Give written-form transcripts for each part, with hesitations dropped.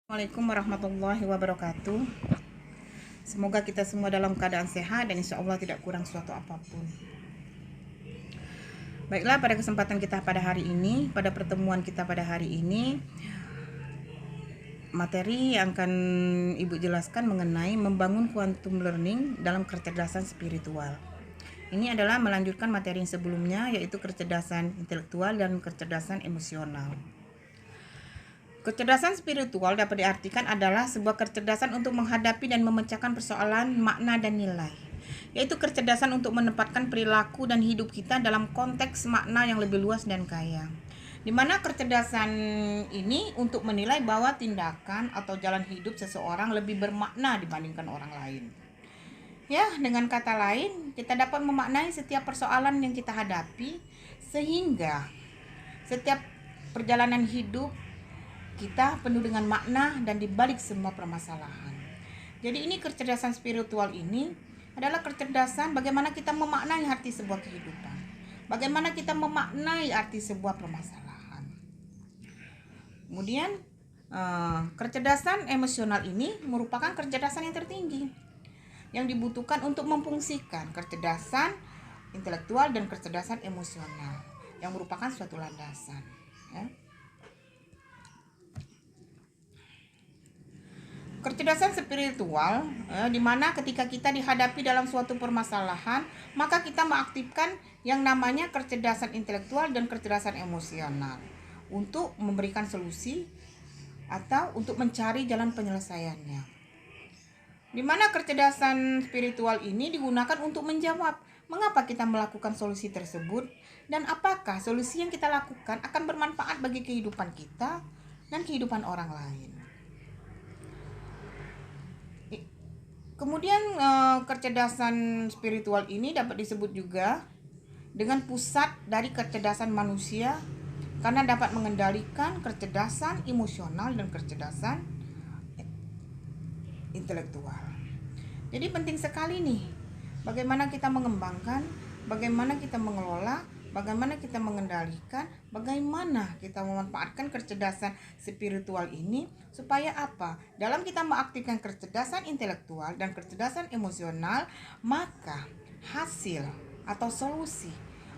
Assalamualaikum warahmatullahi wabarakatuh. Semoga kita semua dalam keadaan sehat dan insya Allah tidak kurang suatu apapun. Baiklah, pada kesempatan kita pada hari ini, pada pertemuan kita pada hari ini, materi yang akan Ibu jelaskan mengenai membangun quantum learning dalam kecerdasan spiritual. Ini adalah melanjutkan materi yang sebelumnya, yaitu kecerdasan intelektual dan kecerdasan emosional. Kecerdasan spiritual dapat diartikan adalah sebuah kecerdasan untuk menghadapi dan memecahkan persoalan makna dan nilai, yaitu kecerdasan untuk menempatkan perilaku dan hidup kita dalam konteks makna yang lebih luas dan kaya. Di mana kecerdasan ini untuk menilai bahwa tindakan atau jalan hidup seseorang lebih bermakna dibandingkan orang lain. Ya, dengan kata lain, kita dapat memaknai setiap persoalan yang kita hadapi sehingga setiap perjalanan hidup kita penuh dengan makna dan dibalik semua permasalahan. Jadi ini kecerdasan spiritual ini adalah kecerdasan bagaimana kita memaknai arti sebuah kehidupan, bagaimana kita memaknai arti sebuah permasalahan. Kemudian kecerdasan emosional ini merupakan kecerdasan yang tertinggi yang dibutuhkan untuk memfungsikan kecerdasan intelektual dan kecerdasan emosional yang merupakan suatu landasan, ya. Kecerdasan spiritual di mana ketika kita dihadapi dalam suatu permasalahan, maka kita mengaktifkan yang namanya kecerdasan intelektual dan kecerdasan emosional untuk memberikan solusi atau untuk mencari jalan penyelesaiannya. Di mana kecerdasan spiritual ini digunakan untuk menjawab mengapa kita melakukan solusi tersebut dan apakah solusi yang kita lakukan akan bermanfaat bagi kehidupan kita dan kehidupan orang lain. Kemudian kecerdasan spiritual ini dapat disebut juga dengan pusat dari kecerdasan manusia karena dapat mengendalikan kecerdasan emosional dan kecerdasan intelektual. Jadi penting sekali nih bagaimana kita mengembangkan, bagaimana kita mengelola, bagaimana kita mengendalikan, bagaimana kita memanfaatkan kecerdasan spiritual ini supaya apa? Dalam kita mengaktifkan kecerdasan intelektual dan kecerdasan emosional, maka hasil atau solusi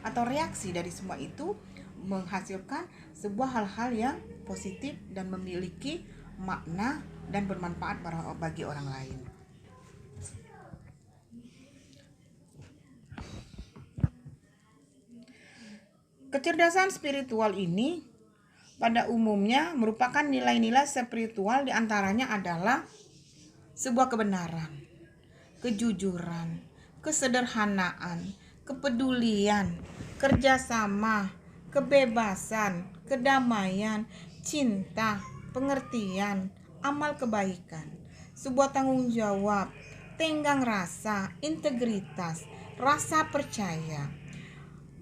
atau reaksi dari semua itu menghasilkan sebuah hal-hal yang positif dan memiliki makna dan bermanfaat bagi orang lain. Kecerdasan spiritual ini pada umumnya merupakan nilai-nilai spiritual, diantaranya adalah sebuah kebenaran, kejujuran, kesederhanaan, kepedulian, kerjasama, kebebasan, kedamaian, cinta, pengertian, amal kebaikan, sebuah tanggung jawab, tenggang rasa, integritas, rasa percaya,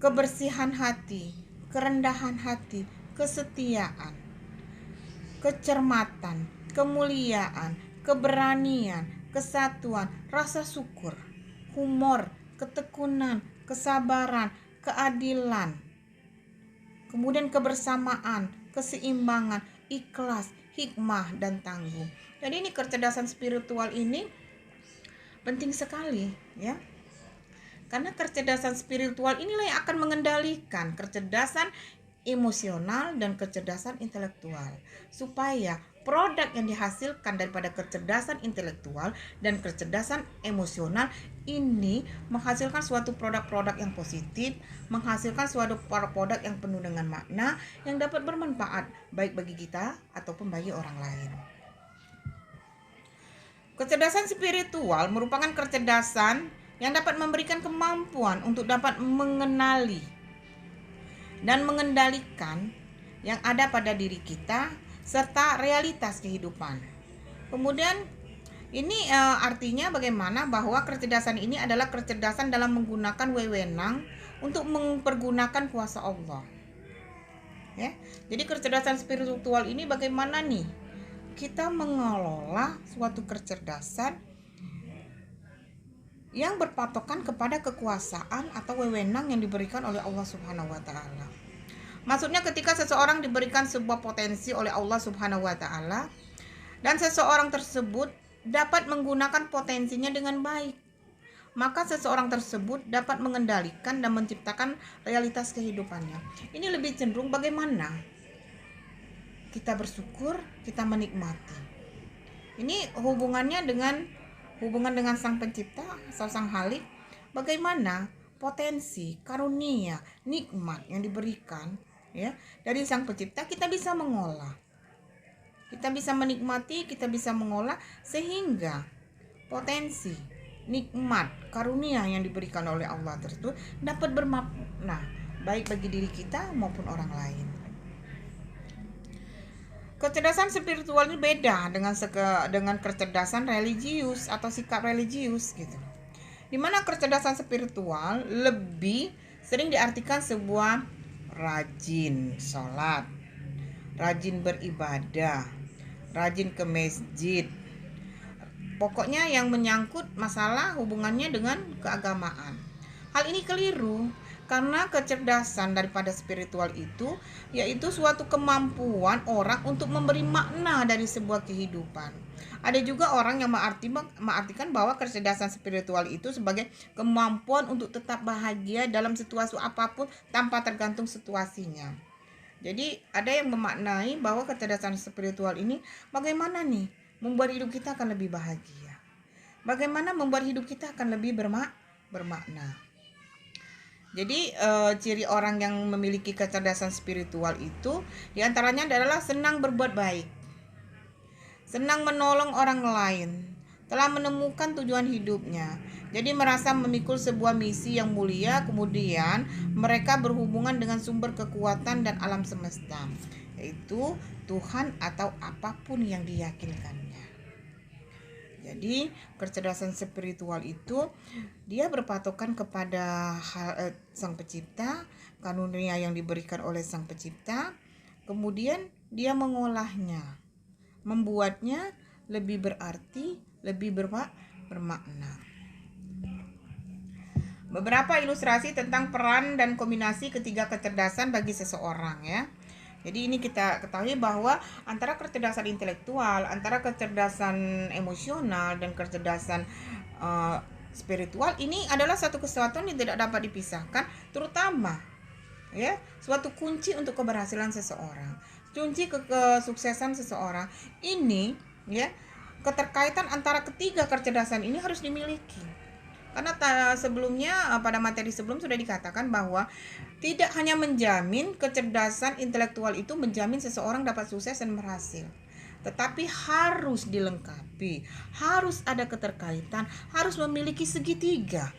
kebersihan hati, kerendahan hati, kesetiaan, kecermatan, kemuliaan, keberanian, kesatuan, rasa syukur, humor, ketekunan, kesabaran, keadilan, kemudian kebersamaan, keseimbangan, ikhlas, hikmah, dan tangguh. Jadi ini kecerdasan spiritual ini penting sekali, ya. Karena kecerdasan spiritual inilah yang akan mengendalikan kecerdasan emosional dan kecerdasan intelektual, supaya produk yang dihasilkan daripada kecerdasan intelektual dan kecerdasan emosional ini menghasilkan suatu produk-produk yang positif, menghasilkan suatu produk yang penuh dengan makna yang dapat bermanfaat baik bagi kita ataupun bagi orang lain. Kecerdasan spiritual merupakan kecerdasan yang dapat memberikan kemampuan untuk dapat mengenali dan mengendalikan yang ada pada diri kita serta realitas kehidupan. Kemudian ini artinya bagaimana bahwa kecerdasan ini adalah kecerdasan dalam menggunakan wewenang untuk mempergunakan kuasa Allah. Ya, jadi kecerdasan spiritual ini bagaimana nih kita mengelola suatu kecerdasan yang berpatokan kepada kekuasaan atau wewenang yang diberikan oleh Allah Subhanahu wa taala. Maksudnya ketika seseorang diberikan sebuah potensi oleh Allah Subhanahu wa taala, dan seseorang tersebut dapat menggunakan potensinya dengan baik, maka seseorang tersebut dapat mengendalikan dan menciptakan realitas kehidupannya. Ini lebih cenderung bagaimana kita bersyukur, kita menikmati. Ini hubungan dengan Sang Pencipta atau Sang Halik, bagaimana potensi, karunia, nikmat yang diberikan ya dari Sang Pencipta kita bisa mengolah. Kita bisa menikmati, kita bisa mengolah sehingga potensi, nikmat, karunia yang diberikan oleh Allah tersebut dapat bermakna baik bagi diri kita maupun orang lain. Kecerdasan spiritual ini beda dengan kecerdasan religius atau sikap religius gitu. Dimana kecerdasan spiritual lebih sering diartikan sebuah rajin sholat, rajin beribadah, rajin ke masjid. Pokoknya yang menyangkut masalah hubungannya dengan keagamaan. Hal ini keliru karena kecerdasan daripada spiritual itu yaitu suatu kemampuan orang untuk memberi makna dari sebuah kehidupan. Ada juga orang yang mengartikan bahwa kecerdasan spiritual itu sebagai kemampuan untuk tetap bahagia dalam situasi apapun tanpa tergantung situasinya. Jadi ada yang memaknai bahwa kecerdasan spiritual ini bagaimana nih membuat hidup kita akan lebih bahagia. Bagaimana membuat hidup kita akan lebih bermakna. Jadi ciri orang yang memiliki kecerdasan spiritual itu diantaranya adalah senang berbuat baik, senang menolong orang lain, telah menemukan tujuan hidupnya. Jadi merasa memikul sebuah misi yang mulia, kemudian mereka berhubungan dengan sumber kekuatan dan alam semesta, yaitu Tuhan atau apapun yang diyakinkannya. Jadi kecerdasan spiritual itu dia berpatokan kepada Sang Pencipta, karunia yang diberikan oleh Sang Pencipta, kemudian dia mengolahnya, membuatnya lebih berarti, lebih bermakna. Beberapa ilustrasi tentang peran dan kombinasi ketiga kecerdasan bagi seseorang ya. Jadi ini kita ketahui bahwa antara kecerdasan intelektual, antara kecerdasan emosional dan kecerdasan spiritual ini adalah satu kesatuan yang tidak dapat dipisahkan, terutama ya suatu kunci untuk keberhasilan seseorang, kunci kesuksesan seseorang. Ini ya keterkaitan antara ketiga kecerdasan ini harus dimiliki. Karena sebelumnya pada materi sebelum sudah dikatakan bahwa tidak hanya menjamin kecerdasan intelektual itu menjamin seseorang dapat sukses dan berhasil, tetapi harus dilengkapi, harus ada keterkaitan, harus memiliki segitiga.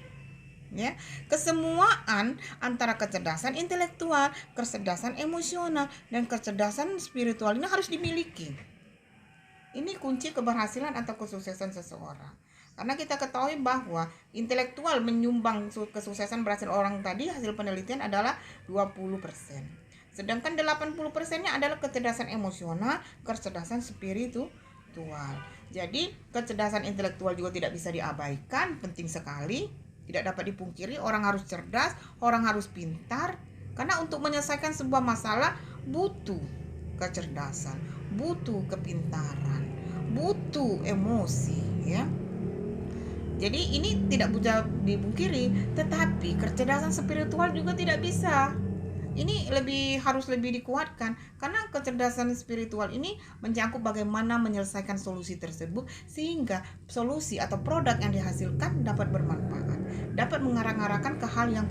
Ya, kesemuaan antara kecerdasan intelektual, kecerdasan emosional, dan kecerdasan spiritual ini harus dimiliki. Ini kunci keberhasilan atau kesuksesan seseorang. Karena kita ketahui bahwa intelektual menyumbang kesuksesan berhasil orang tadi, hasil penelitian adalah 20%. Sedangkan 80%-nya adalah kecerdasan emosional, kecerdasan spiritual. Jadi kecerdasan intelektual juga tidak bisa diabaikan, penting sekali, tidak dapat dipungkiri. Orang harus cerdas, orang harus pintar, karena untuk menyelesaikan sebuah masalah butuh kecerdasan, butuh kepintaran, butuh emosi ya. Jadi ini tidak bisa dipungkiri, tetapi kecerdasan spiritual juga tidak bisa. Ini harus lebih dikuatkan karena kecerdasan spiritual ini mencakup bagaimana menyelesaikan solusi tersebut sehingga solusi atau produk yang dihasilkan dapat bermanfaat, dapat mengarah-arahkan ke hal yang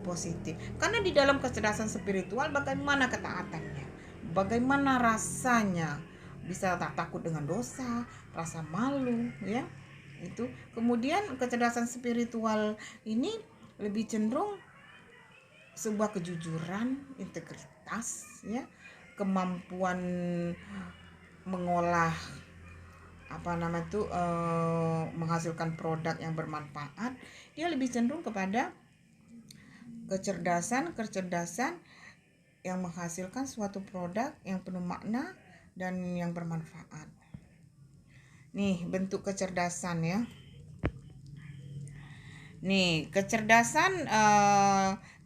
positif. Karena di dalam kecerdasan spiritual bagaimana ketaatannya, bagaimana rasanya bisa tak takut dengan dosa, rasa malu ya. Itu kemudian kecerdasan spiritual ini lebih cenderung sebuah kejujuran, integritas ya, kemampuan mengolah menghasilkan produk yang bermanfaat. Dia lebih cenderung kepada kecerdasan yang menghasilkan suatu produk yang penuh makna dan yang bermanfaat. Nih bentuk kecerdasan ya. Nih kecerdasan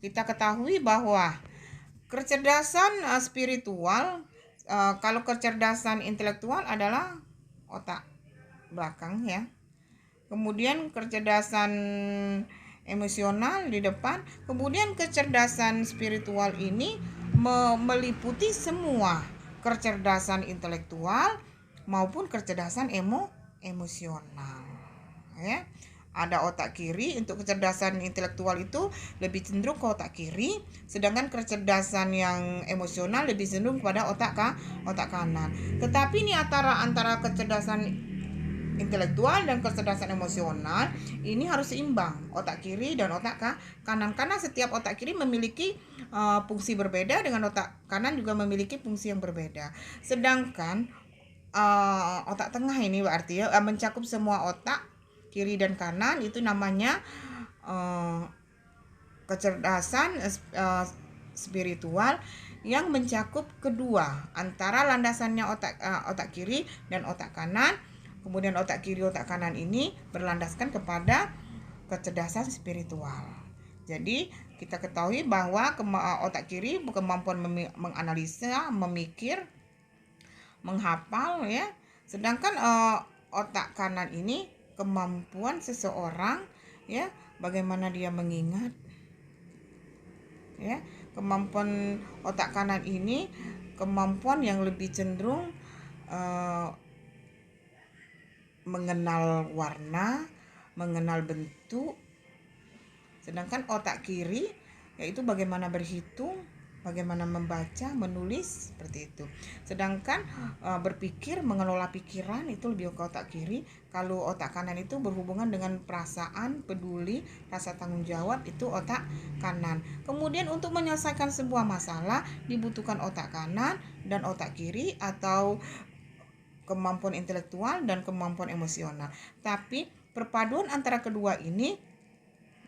kita ketahui bahwa kecerdasan spiritual Kalau kecerdasan intelektual adalah otak belakang ya. Kemudian kecerdasan emosional di depan. Kemudian kecerdasan spiritual ini meliputi semua kecerdasan intelektual maupun kecerdasan emosional ya. Ada otak kiri. Untuk kecerdasan intelektual itu lebih cenderung ke otak kiri, sedangkan kecerdasan yang emosional lebih cenderung pada otak kanan. Tetapi ini antara kecerdasan intelektual dan kecerdasan emosional ini harus seimbang, otak kiri dan otak kanan, karena setiap otak kiri memiliki fungsi berbeda dengan otak kanan juga memiliki fungsi yang berbeda. Sedangkan otak tengah ini berarti ya mencakup semua otak kiri dan kanan, itu namanya kecerdasan spiritual yang mencakup kedua antara landasannya otak kiri dan otak kanan. Kemudian otak kiri otak kanan ini berlandaskan kepada kecerdasan spiritual. Jadi kita ketahui bahwa otak kiri kemampuan menganalisa, memikir, menghafal ya. Sedangkan otak kanan ini kemampuan seseorang ya, bagaimana dia mengingat ya. Kemampuan otak kanan ini kemampuan yang lebih cenderung mengenal warna, mengenal bentuk. Sedangkan otak kiri yaitu bagaimana berhitung, bagaimana membaca, menulis, seperti itu. Sedangkan berpikir, mengelola pikiran itu lebih ke otak kiri. Kalau otak kanan itu berhubungan dengan perasaan, peduli, rasa tanggung jawab, itu otak kanan. Kemudian untuk menyelesaikan sebuah masalah dibutuhkan otak kanan dan otak kiri, atau kemampuan intelektual dan kemampuan emosional. Tapi perpaduan antara kedua ini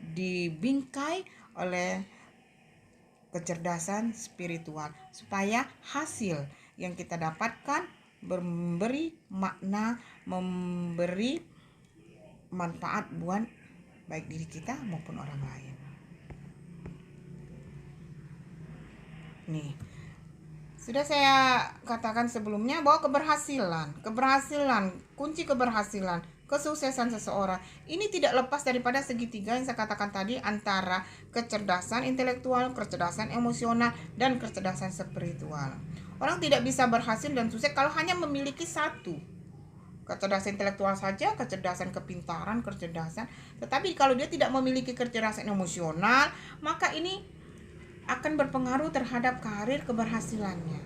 dibingkai oleh kecerdasan spiritual supaya hasil yang kita dapatkan memberi makna, memberi manfaat buat baik diri kita maupun orang lain. Nih, sudah saya katakan sebelumnya bahwa keberhasilan, kunci keberhasilan, kesuksesan seseorang ini tidak lepas daripada segitiga yang saya katakan tadi antara kecerdasan intelektual, kecerdasan emosional, dan kecerdasan spiritual. Orang tidak bisa berhasil dan sukses kalau hanya memiliki satu. Kecerdasan intelektual saja, kecerdasan kepintaran, tetapi kalau dia tidak memiliki kecerdasan emosional, maka ini akan berpengaruh terhadap karir keberhasilannya.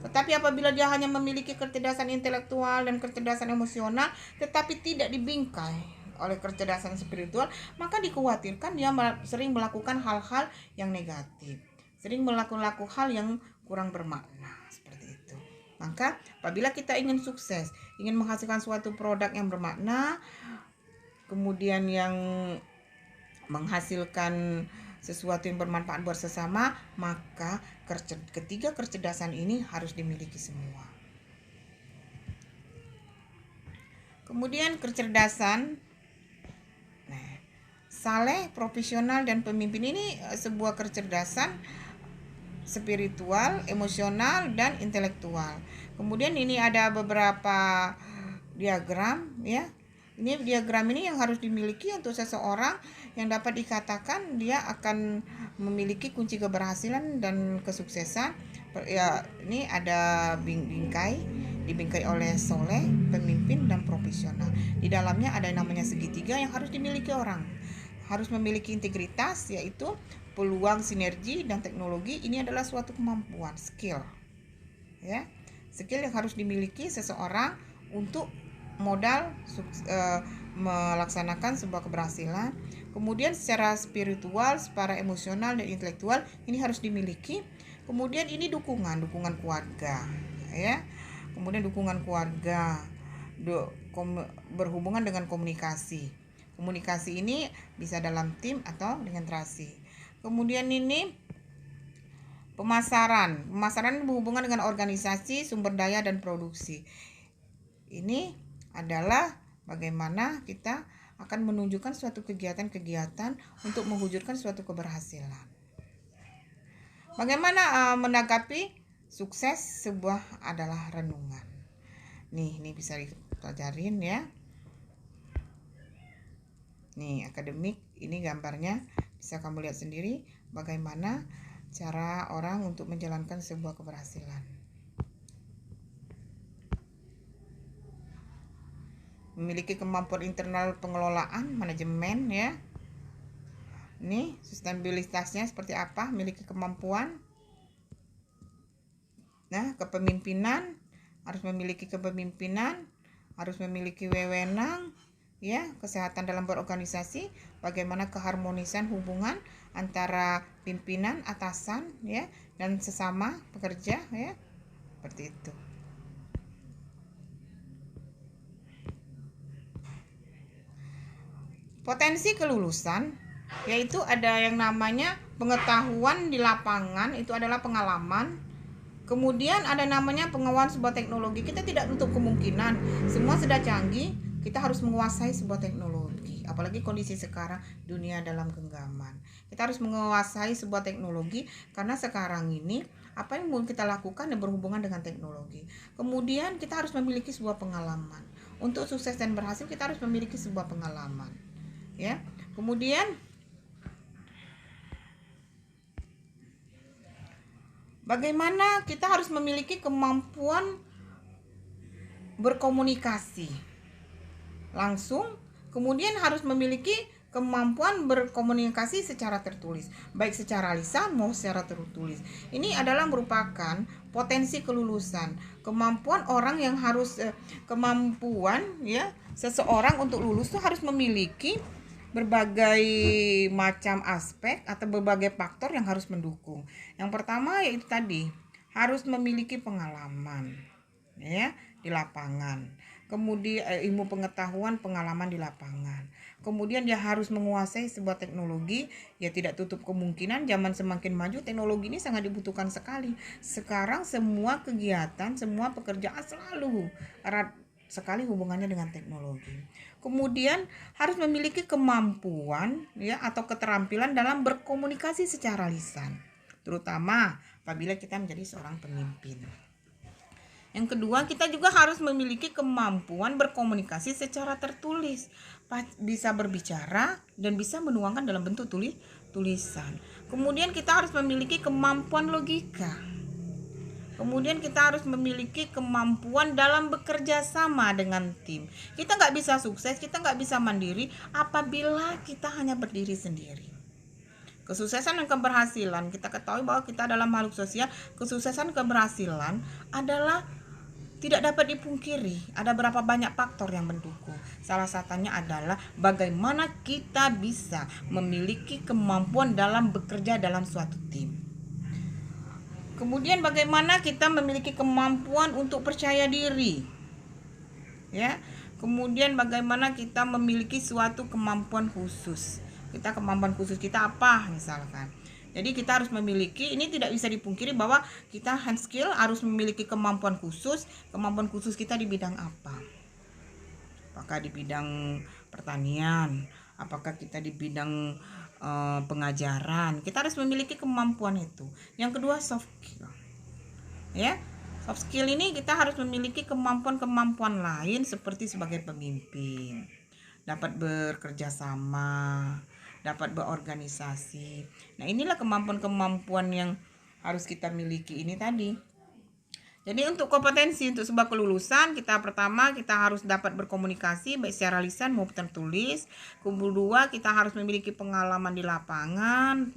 Tetapi apabila dia hanya memiliki kecerdasan intelektual dan kecerdasan emosional tetapi tidak dibingkai oleh kecerdasan spiritual, maka dikhawatirkan dia sering melakukan hal-hal yang negatif, sering melakukan hal yang kurang bermakna, seperti itu. Maka apabila kita ingin sukses, ingin menghasilkan suatu produk yang bermakna, kemudian yang menghasilkan sesuatu yang bermanfaat buat sesama, maka ketiga kecerdasan ini harus dimiliki semua. Kemudian kecerdasan saleh, profesional, dan pemimpin ini sebuah kecerdasan spiritual, emosional, dan intelektual. Kemudian ini ada beberapa diagram ya. Ini diagram ini yang harus dimiliki untuk seseorang yang dapat dikatakan dia akan memiliki kunci keberhasilan dan kesuksesan. Ya, ini ada dibingkai oleh soleh, pemimpin, dan profesional. Di dalamnya ada yang namanya segitiga yang harus dimiliki orang. Harus memiliki integritas, yaitu peluang, sinergi, dan teknologi. Ini adalah suatu kemampuan, skill. Ya, skill yang harus dimiliki seseorang untuk modal melaksanakan sebuah keberhasilan. Kemudian secara spiritual, secara emosional, dan intelektual ini harus dimiliki. Kemudian ini dukungan keluarga ya. Kemudian dukungan keluarga berhubungan dengan komunikasi ini bisa dalam tim atau dengan relasi. Kemudian ini pemasaran berhubungan dengan organisasi, sumber daya, dan produksi. Ini adalah bagaimana kita akan menunjukkan suatu kegiatan-kegiatan untuk mewujudkan suatu keberhasilan. Bagaimana menanggapi sukses sebuah adalah renungan. Nih, ini bisa dipelajarin ya. Nih, akademik, ini gambarnya bisa kamu lihat sendiri bagaimana cara orang untuk menjalankan sebuah keberhasilan. Memiliki kemampuan internal pengelolaan, manajemen ya. Ini sustainabilitasnya seperti apa? Memiliki kemampuan. Nah, kepemimpinan, harus memiliki kepemimpinan, harus memiliki wewenang ya, kesehatan dalam berorganisasi, bagaimana keharmonisan hubungan antara pimpinan, atasan ya, dan sesama pekerja ya. Seperti itu. Potensi kelulusan yaitu ada yang namanya pengetahuan di lapangan, itu adalah pengalaman. Kemudian ada namanya penguasaan sebuah teknologi. Kita tidak menutup kemungkinan semua sudah canggih, kita harus menguasai sebuah teknologi. Apalagi kondisi sekarang dunia dalam genggaman. Kita harus menguasai sebuah teknologi karena sekarang ini apa yang mau kita lakukan yang berhubungan dengan teknologi. Kemudian kita harus memiliki sebuah pengalaman. Untuk sukses dan berhasil kita harus memiliki sebuah pengalaman. Ya. Kemudian bagaimana kita harus memiliki kemampuan berkomunikasi langsung, kemudian harus memiliki kemampuan berkomunikasi secara tertulis, baik secara lisan maupun secara tertulis. Ini adalah merupakan potensi kelulusan, kemampuan orang yang harus kemampuan ya, seseorang untuk lulus itu harus memiliki berbagai macam aspek atau berbagai faktor yang harus mendukung. Yang pertama yaitu tadi harus memiliki pengalaman ya di lapangan. Kemudian ilmu pengetahuan, pengalaman di lapangan. Kemudian dia harus menguasai sebuah teknologi. Ya tidak tutup kemungkinan zaman semakin maju teknologi ini sangat dibutuhkan sekali. Sekarang semua kegiatan, semua pekerjaan selalu erat sekali hubungannya dengan teknologi. Kemudian harus memiliki kemampuan ya atau keterampilan dalam berkomunikasi secara lisan, terutama apabila kita menjadi seorang pemimpin. Yang kedua, kita juga harus memiliki kemampuan berkomunikasi secara tertulis, bisa berbicara dan bisa menuangkan dalam bentuk tulisan. Kemudian kita harus memiliki kemampuan logika. Kemudian kita harus memiliki kemampuan dalam bekerja sama dengan tim. Kita nggak bisa sukses, kita nggak bisa mandiri apabila kita hanya berdiri sendiri. Kesuksesan dan keberhasilan, kita ketahui bahwa kita adalah makhluk sosial. Kesuksesan dan keberhasilan adalah tidak dapat dipungkiri. Ada berapa banyak faktor yang mendukung. Salah satunya adalah bagaimana kita bisa memiliki kemampuan dalam bekerja dalam suatu tim. Kemudian bagaimana kita memiliki kemampuan untuk percaya diri. Ya. Kemudian bagaimana kita memiliki suatu kemampuan khusus. Kemampuan khusus kita apa misalkan. Jadi kita harus memiliki, ini tidak bisa dipungkiri bahwa kita hand skill harus memiliki kemampuan khusus. Kemampuan khusus kita di bidang apa? Apakah di bidang pertanian? Apakah kita di bidang pengajaran? Kita harus memiliki kemampuan itu. Yang kedua soft skill. Ya, soft skill ini kita harus memiliki kemampuan-kemampuan lain seperti sebagai pemimpin, dapat bekerja sama, dapat berorganisasi. Nah, inilah kemampuan-kemampuan yang harus kita miliki ini tadi. Jadi untuk kompetensi untuk sebuah kelulusan, pertama kita harus dapat berkomunikasi baik secara lisan maupun tertulis. Kedua, kita harus memiliki pengalaman di lapangan,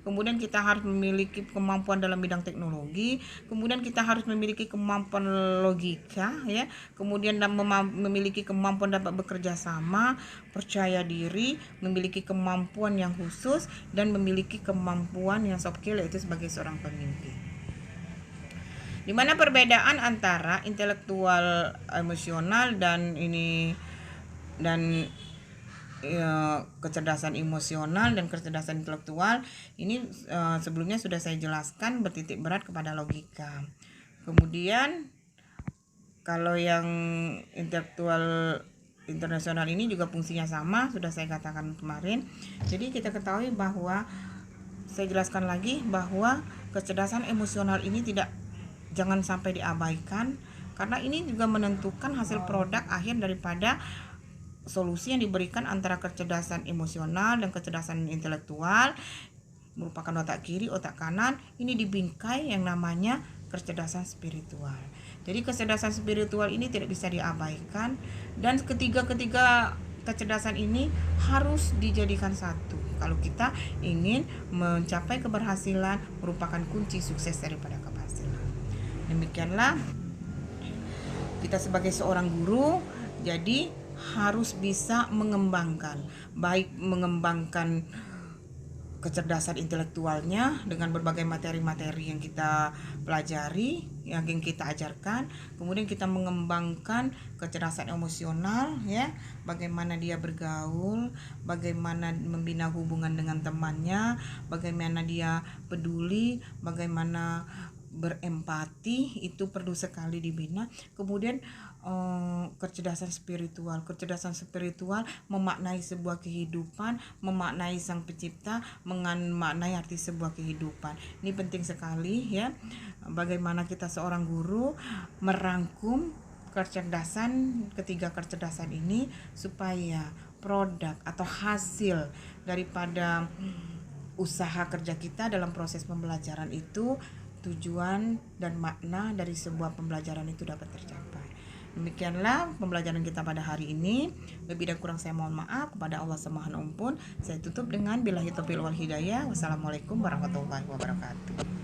Kemudian kita harus memiliki kemampuan dalam bidang teknologi. Kemudian kita harus memiliki kemampuan logika, ya. Kemudian memiliki kemampuan dapat bekerja sama, percaya diri, memiliki kemampuan yang khusus, dan memiliki kemampuan yang soft skill yaitu sebagai seorang pemimpin. Di mana perbedaan antara intelektual emosional dan kecerdasan emosional dan kecerdasan intelektual ini sebelumnya sudah saya jelaskan, bertitik berat kepada logika. Kemudian kalau yang intelektual internasional ini juga fungsinya sama, sudah saya katakan kemarin. Jadi kita ketahui bahwa saya jelaskan lagi bahwa kecerdasan emosional ini tidak jangan sampai diabaikan, karena ini juga menentukan hasil produk akhir daripada solusi yang diberikan antara kecerdasan emosional dan kecerdasan intelektual, merupakan otak kiri, otak kanan, ini dibingkai yang namanya kecerdasan spiritual. Jadi kecerdasan spiritual ini tidak bisa diabaikan, dan ketiga kecerdasan ini harus dijadikan satu. Kalau kita ingin mencapai keberhasilan, merupakan kunci sukses daripada keberhasilan. Demikianlah kita sebagai seorang guru, jadi harus bisa mengembangkan, baik mengembangkan kecerdasan intelektualnya dengan berbagai materi-materi yang kita pelajari, yang kita ajarkan. Kemudian kita mengembangkan kecerdasan emosional, ya, bagaimana dia bergaul, bagaimana membina hubungan dengan temannya, bagaimana dia peduli, bagaimana berempati, itu perlu sekali dibina. Kemudian kecerdasan spiritual memaknai sebuah kehidupan, memaknai sang pencipta, memaknai arti sebuah kehidupan. Ini penting sekali, ya, bagaimana kita seorang guru merangkum ketiga kecerdasan ini supaya produk atau hasil daripada usaha kerja kita dalam proses pembelajaran itu, tujuan dan makna dari sebuah pembelajaran itu dapat tercapai. Demikianlah pembelajaran kita pada hari ini. Lebih dan kurang saya mohon maaf kepada Allah Subhanahu wa Ta'ala. Saya tutup dengan billahi taufiq wal hidayah. Wassalamualaikum warahmatullahi wabarakatuh.